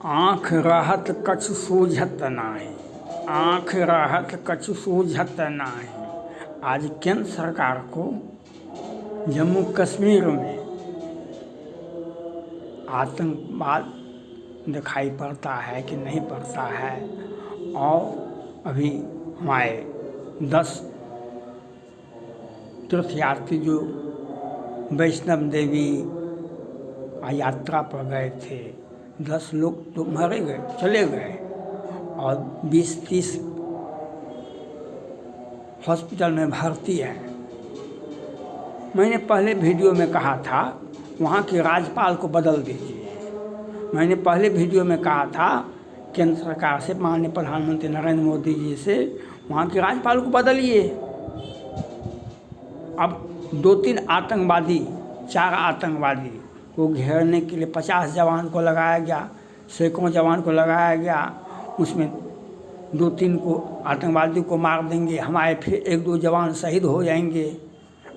आँख रहत कछु सूझत नाही, आँख रहत कछु सूझत नाही। आज केंद्र सरकार को जम्मू कश्मीर में आतंकवाद दिखाई पड़ता है कि नहीं पड़ता है। और अभी हमारे 10 तीर्थयात्री जो वैष्णव देवी यात्रा पर गए थे, 10 लोग तो मरे गए, चले गए, और 20-30 हॉस्पिटल में भर्ती है। मैंने पहले वीडियो में कहा था वहाँ के राज्यपाल को बदल दीजिए। मैंने पहले वीडियो में कहा था केंद्र सरकार से, माननीय प्रधानमंत्री नरेंद्र मोदी जी से, वहाँ के राज्यपाल को बदलिए। अब 2-3 आतंकवादी, 4 आतंकवादी को घेरने के लिए 50 जवान को लगाया गया, सैकड़ों जवान को लगाया गया। उसमें 2-3 को आतंकवादी को मार देंगे, हमारे फिर 1-2 जवान शहीद हो जाएंगे।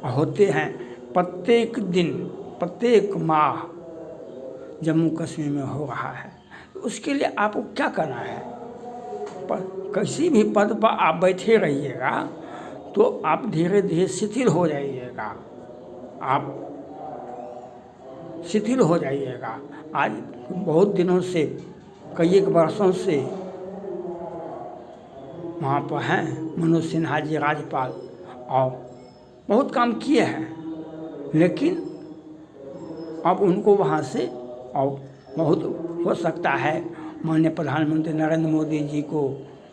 होते हैं प्रत्येक दिन, प्रत्येक माह जम्मू कश्मीर में हो रहा है। तो उसके लिए आपको क्या करना है? पर किसी भी पद पर आप बैठे रहिएगा तो आप धीरे धीरे शिथिल हो जाइएगा, आप शिथिल हो जाइएगा। आज बहुत दिनों से, कई एक वर्षों से वहाँ पर हैं मनोज सिन्हा जी राज्यपाल, और बहुत काम किए हैं, लेकिन अब उनको वहाँ से और बहुत हो सकता है माननीय प्रधानमंत्री नरेंद्र मोदी जी को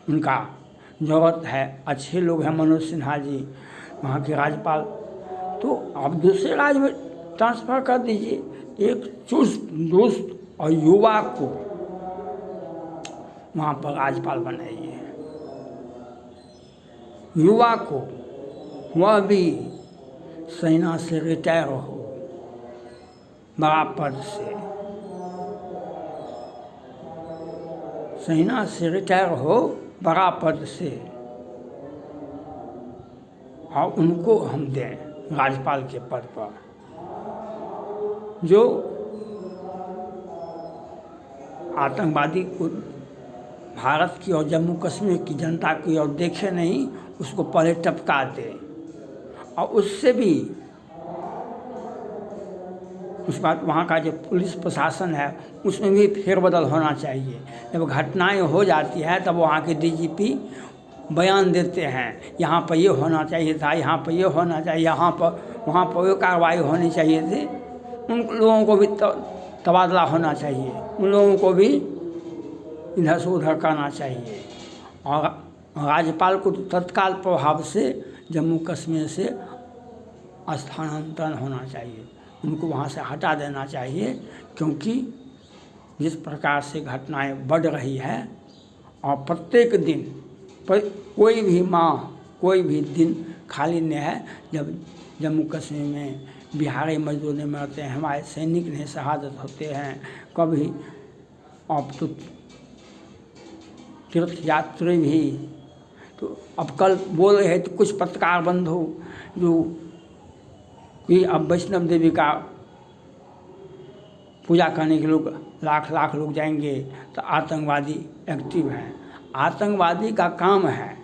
उनका ज़रूरत है। अच्छे लोग हैं मनोज सिन्हा जी वहाँ के राज्यपाल, तो आप दूसरे राज्य में ट्रांसफ़र कर दीजिए। एक चुस्त दुरुस्त और युवा को वहाँ पर राज्यपाल बनाइए, युवा को, वह भी सेना से रिटायर हो, बड़ा पद से, सेना से रिटायर हो बड़ा पद से, और उनको हम दें राज्यपाल के पद पर। जो आतंकवादी को भारत की और जम्मू कश्मीर की जनता की और देखे नहीं, उसको पहले टपका दे, और उससे भी उस बात वहाँ का जो पुलिस प्रशासन है उसमें भी फेरबदल होना चाहिए। जब घटनाएं हो जाती है तब वहाँ के डीजीपी बयान देते हैं, यहाँ पर ये होना चाहिए था, यहाँ पर ये होना चाहिए, यहाँ पर वहाँ पर ये कार्रवाई होनी चाहिए थी। उन लोगों को भी तबादला होना चाहिए, उन लोगों को भी इधर से उधर करना चाहिए। और राज्यपाल को तत्काल प्रभाव से जम्मू कश्मीर से स्थानांतरण होना चाहिए, उनको वहाँ से हटा देना चाहिए। क्योंकि जिस प्रकार से घटनाएं बढ़ रही है, और प्रत्येक दिन कोई भी माह, कोई भी दिन खाली नहीं है जब जम्मू कश्मीर में बिहारी मजदूर नहीं मरते हैं, हमारे सैनिक नहीं शहादत होते हैं कभी। अब तो तीर्थयात्री भी, तो अब कल बोल रहे हैं तो कुछ पत्रकार बंधु जो कि अब वैष्णव देवी का पूजा करने के लोग लाख लोग जाएंगे, तो आतंकवादी एक्टिव हैं। आतंकवादी का काम है,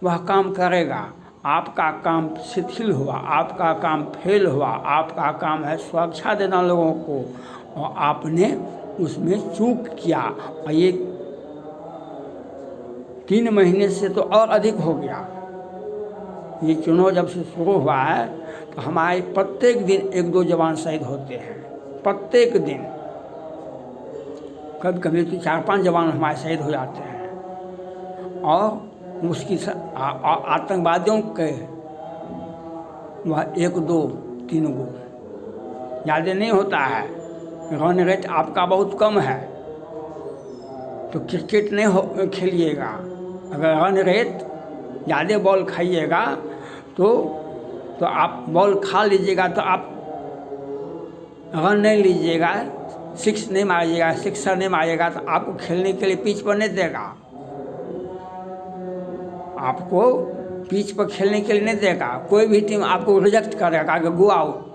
वह काम करेगा। आपका काम शिथिल हुआ, आपका काम फेल हुआ, आपका काम है सुरक्षा देना लोगों को, और आपने उसमें चूक किया। और ये 3 महीने से तो और अधिक हो गया। ये चुनाव जब से शुरू हुआ है तो हमारे प्रत्येक दिन 1-2 जवान शहीद होते हैं, प्रत्येक दिन। कभी कभी तो 4-5 जवान हमारे शहीद हो जाते हैं। और उसकी आतंकवादियों के वह 1-2-3 गो, ज़्यादा नहीं होता है। रन रेट आपका बहुत कम है, तो क्रिकेट नहीं खेलिएगा। अगर रन रेट ज़्यादा बॉल खाइएगा तो आप बॉल खा लीजिएगा, तो आप रन नहीं लीजिएगा, 6 नहीं मारिएगा, सिक्सर नहीं मारिएगा, तो आपको खेलने के लिए पिच पर नहीं देगा। आपको पिच पर खेलने के लिए नहीं देगा। कोई भी टीम आपको रिजेक्ट करेगा कि गो आउट।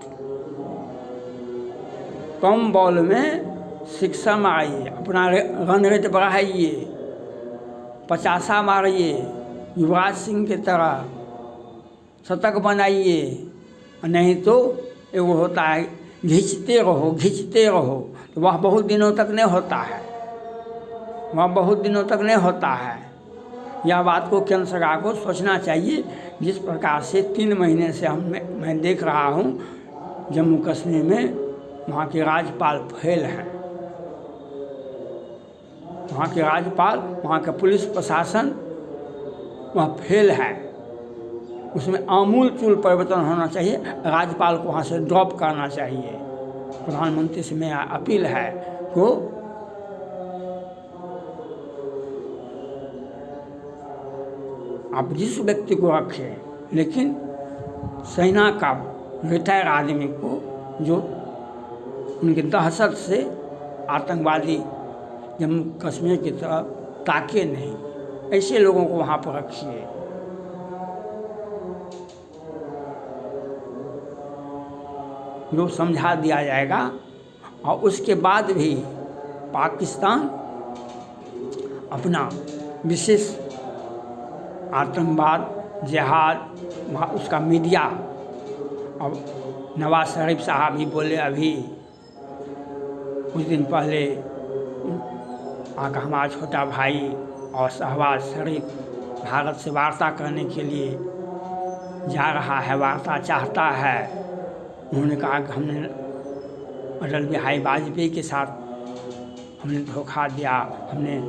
कम बॉल में सिक्सर मारिए, अपना रन रेट बढ़ाइए, 50 मारिए, युवराज सिंह की तरह शतक बनाइए। नहीं तो एगो होता है घिंचते रहो, तो वह बहुत दिनों तक नहीं होता है, यह बात को केंद्र सरकार को सोचना चाहिए। जिस प्रकार से 3 महीने से मैं देख रहा हूँ जम्मू कश्मीर में वहाँ के राज्यपाल फेल हैं, वहाँ के राज्यपाल, वहाँ का पुलिस प्रशासन वह फेल है। उसमें आमूल-चूल परिवर्तन होना चाहिए, राज्यपाल को वहाँ से ड्रॉप करना चाहिए। प्रधानमंत्री से मेरा अपील है को आप जिस व्यक्ति को रखें, लेकिन सेना का रिटायर आदमी को जो उनकी दहशत से आतंकवादी जम्मू कश्मीर की तरफ ताके नहीं, ऐसे लोगों को वहाँ पर रखिए। जो समझा दिया जाएगा। और उसके बाद भी पाकिस्तान अपना विशेष आतंकवाद, जिहाद, उसका मीडिया, अब नवाज शरीफ साहब भी बोले अभी कुछ दिन पहले आका हमारा छोटा भाई और शहबाज शरीफ भारत से वार्ता करने के लिए जा रहा है, वार्ता चाहता है। उन्होंने कहा कि हमने अटल बिहारी वाजपेयी के साथ हमने धोखा दिया, हमने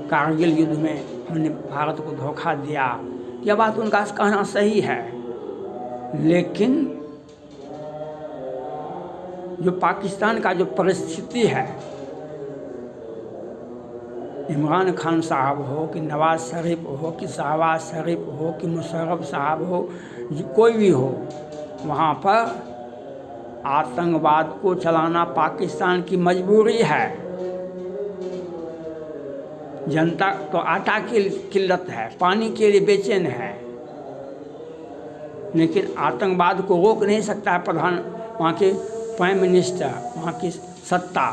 कारगिल युद्ध में हमने भारत को धोखा दिया। यह बात उनका कहना सही है, लेकिन जो पाकिस्तान का जो परिस्थिति है, इमरान खान साहब हो कि नवाज शरीफ हो कि शहबाज शरीफ हो कि मुशर्रफ साहब हो, कोई भी हो, वहाँ पर आतंकवाद को चलाना पाकिस्तान की मजबूरी है। जनता तो आटा की किल्लत है, पानी के लिए बेचैन है, लेकिन आतंकवाद को रोक नहीं सकता है वहाँ के प्राइम मिनिस्टर, वहाँ की सत्ता।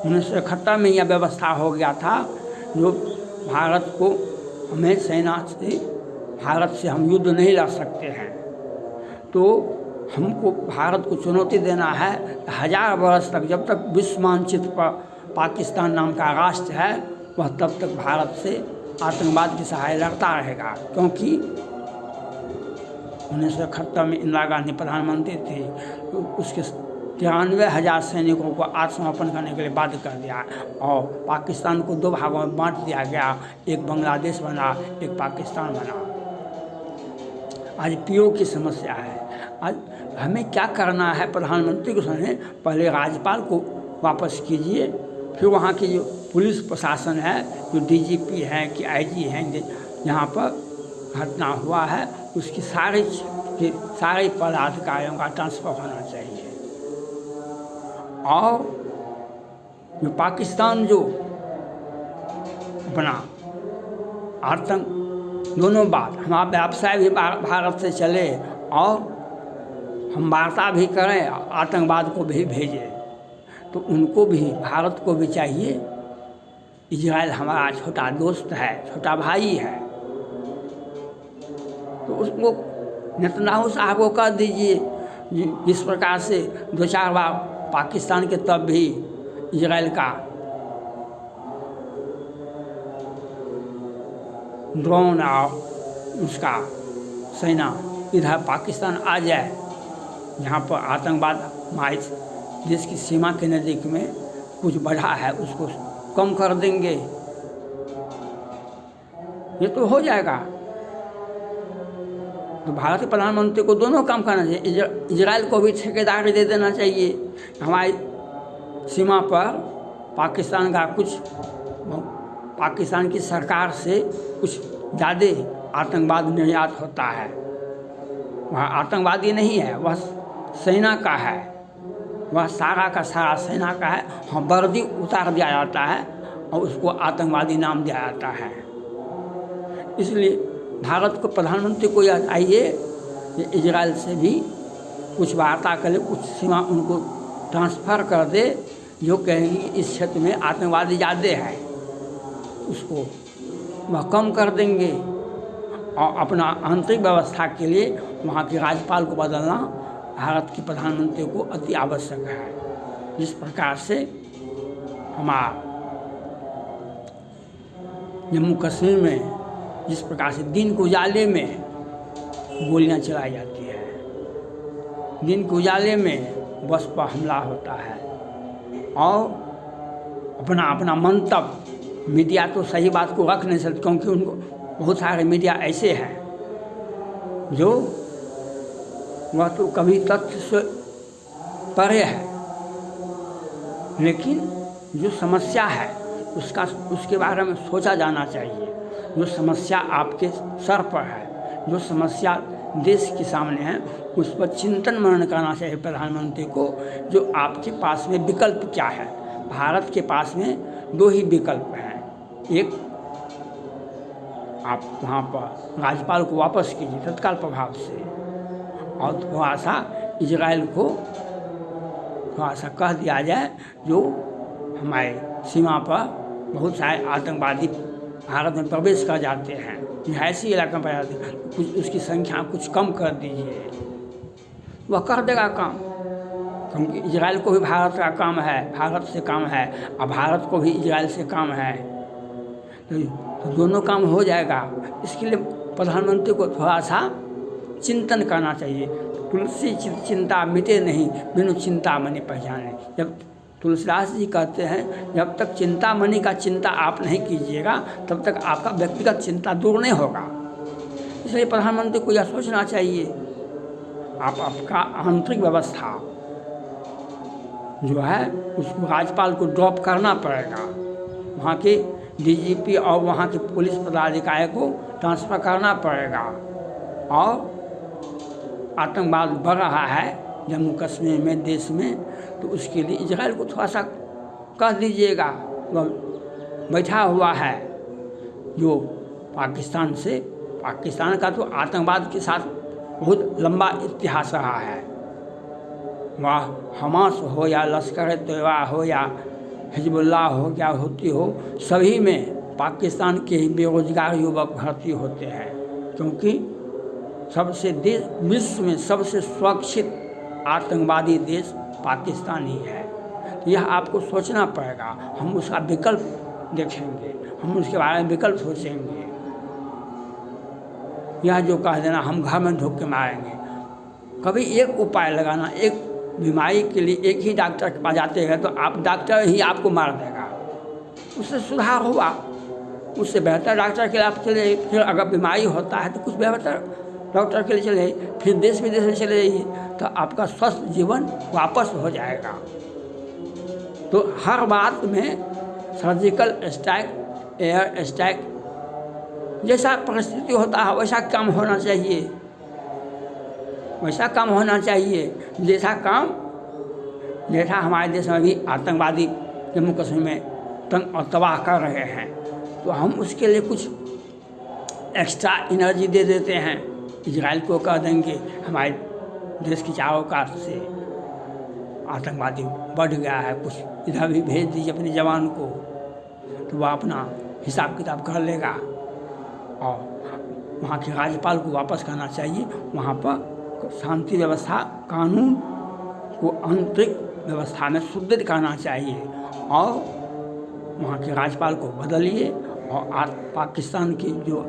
1971 में यह व्यवस्था हो गया था जो भारत को, हमें सेना से, भारत से हम युद्ध नहीं लड़ सकते हैं, तो हमको भारत को चुनौती देना है। 1000 वर्ष तक, जब तक विश्व मानचित्र पर पाकिस्तान नाम का राष्ट्र है, वह तब तक भारत से आतंकवाद की सहाय लड़ता रहेगा। क्योंकि 1971 में इंदिरा गांधी प्रधानमंत्री थी, तो उसके 93,000 सैनिकों को आत्मसमर्पण करने के लिए बाध्य कर दिया और पाकिस्तान को 2 भागों में बांट दिया गया। एक बांग्लादेश बना, एक पाकिस्तान बना। आज पीओ की समस्या है। आज हमें क्या करना है? प्रधानमंत्री को सुने, पहले राज्यपाल को वापस कीजिए, फिर वहाँ की जो पुलिस प्रशासन है, जो डीजीपी हैं कि आईजी हैं, यहाँ पर घटना हुआ है, उसकी सारे पदाधिकारियों का ट्रांसफ़र होना चाहिए। और जो पाकिस्तान जो अपना आतंक, दोनों बात, हमारा व्यवसाय भी भारत से चले और हम वार्ता भी करें, आतंकवाद को भी भेजें, तो उनको भी, भारत को भी चाहिए। इजराइल हमारा छोटा दोस्त है, छोटा भाई है, तो उसको नेतन्याहू साहब को कह दीजिए। जिस प्रकार से 2-4 बार पाकिस्तान के तब भी इजराइल का ड्रोन और उसका सेना इधर पाकिस्तान आ जाए, जहाँ पर आतंकवाद हमारे देश की सीमा के नज़दीक में कुछ बढ़ा है, उसको कम कर देंगे, ये तो हो जाएगा। तो भारत के प्रधानमंत्री को दोनों काम करना चाहिए। इजराइल को भी ठेकेदारी दे देना चाहिए। हमारी सीमा पर पाकिस्तान का कुछ, पाकिस्तान की सरकार से कुछ ज़्यादा आतंकवाद निर्यात होता है। वह आतंकवादी नहीं है, वह सेना का है, वह सारा का सारा सेना का है। हाँ, वर्दी उतार दिया जाता है और उसको आतंकवादी नाम दिया जाता है। इसलिए भारत को, प्रधानमंत्री को यह चाहिए कि इजराइल से भी कुछ वार्ता करे, कुछ सीमा उनको ट्रांसफ़र कर दे, जो कहेंगे कि इस क्षेत्र में आतंकवादी ज़्यादा है, उसको वह कम कर देंगे। और अपना आंतरिक व्यवस्था के लिए वहाँ के राज्यपाल को बदलना भारत के प्रधानमंत्री को अति आवश्यक है। जिस प्रकार से हमारा जम्मू कश्मीर में जिस प्रकार से दिन के उजाले में गोलियां चलाई जाती है, दिन के उजाले में बस पर हमला होता है, और अपना अपना मंतव्य मीडिया तो सही बात को रख नहीं सकती, क्योंकि उनको बहुत सारे मीडिया ऐसे हैं जो वह तो कभी तथ्य से परे है, लेकिन जो समस्या है उसके बारे में सोचा जाना चाहिए। जो समस्या आपके सर पर है, जो समस्या देश के सामने है, उस पर चिंतन मनन करना चाहिए प्रधानमंत्री को। जो आपके पास में विकल्प क्या है? भारत के पास में 2 ही विकल्प हैं। एक, आप वहाँ पर राज्यपाल को वापस कीजिए तत्काल प्रभाव से, और थोड़ा सा इजराइल को थोड़ा सा कह दिया जाए, जो हमारे सीमा पर बहुत सारे आतंकवादी भारत में प्रवेश कर जाते हैं, रिहायशी इलाके में पाए जाते हैं, कुछ उसकी संख्या कुछ कम कर दीजिए, वह कर देगा काम। क्योंकि इजराइल को भी भारत का काम है, भारत से काम है, और भारत को भी इजराइल से काम है, तो दोनों काम हो जाएगा। इसके लिए प्रधानमंत्री को थोड़ा सा चिंतन करना चाहिए। तुलसी चिंता मिटे नहीं, बिनु चिंतामणि पहचाने। जब तुलसीदास जी कहते हैं, जब तक चिंतामणि का चिंता आप नहीं कीजिएगा, तब तक आपका व्यक्तिगत चिंता दूर नहीं होगा। इसलिए प्रधानमंत्री को यह सोचना चाहिए, आपका आंतरिक व्यवस्था जो है उसको राज्यपाल को ड्रॉप करना पड़ेगा, वहाँ के डीजीपी और वहाँ के पुलिस पदाधिकारी को ट्रांसफ़र करना पड़ेगा। और आतंकवाद बढ़ रहा है जम्मू कश्मीर में, देश में, तो उसके लिए इजराइल को थोड़ा सा कह दीजिएगा। वह बैठा हुआ है जो पाकिस्तान का तो आतंकवाद के साथ बहुत लंबा इतिहास रहा है। वह हमास हो या लश्कर तैयबा हो या हिजबुल्लाह हो या हुती हो, सभी में पाकिस्तान के ही बेरोजगार युवक भर्ती होते हैं, क्योंकि विश्व में सबसे सुरक्षित आतंकवादी देश पाकिस्तान ही है। यह आपको सोचना पड़ेगा। हम उसका विकल्प देखेंगे, हम उसके बारे में विकल्प सोचेंगे। यह जो कह देना हम घर में ढुक के मारेंगे, कभी एक उपाय लगाना। एक बीमारी के लिए एक ही डॉक्टर के पास जाते हैं तो आप डॉक्टर ही आपको मार देगा, उससे सुधार हुआ, उससे बेहतर डॉक्टर के लिए आप चले। फिर अगर बीमारी होता है तो कुछ बेहतर डॉक्टर के लिए चले, फिर देश विदेश में चले जाइए, तो आपका स्वस्थ जीवन वापस हो जाएगा। तो हर बात में सर्जिकल स्ट्राइक, एयर स्ट्राइक, जैसा परिस्थिति होता है वैसा काम होना चाहिए, वैसा काम होना चाहिए जैसा हमारे देश में भी आतंकवादी जम्मू कश्मीर में तंग और तबाह कर रहे हैं, तो हम उसके लिए कुछ एक्स्ट्रा एनर्जी दे देते हैं। इजराइल को कह देंगे हमारे देश की चारों कार से आतंकवादी बढ़ गया है, कुछ इधर भी भेज दीजिए अपने जवान को, तो वह अपना हिसाब किताब कर लेगा। और वहाँ के राज्यपाल को वापस करना चाहिए, वहाँ पर शांति व्यवस्था, कानून को आंतरिक व्यवस्था में सुदृढ़ करना चाहिए, और वहाँ के राज्यपाल को बदलिए। और पाकिस्तान की जो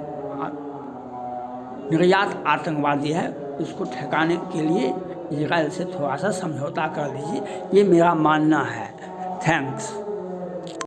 निर्यात आतंकवादी है उसको ठिकाने के लिए इजराइल से थोड़ा सा समझौता कर लीजिए, ये मेरा मानना है। थैंक्स।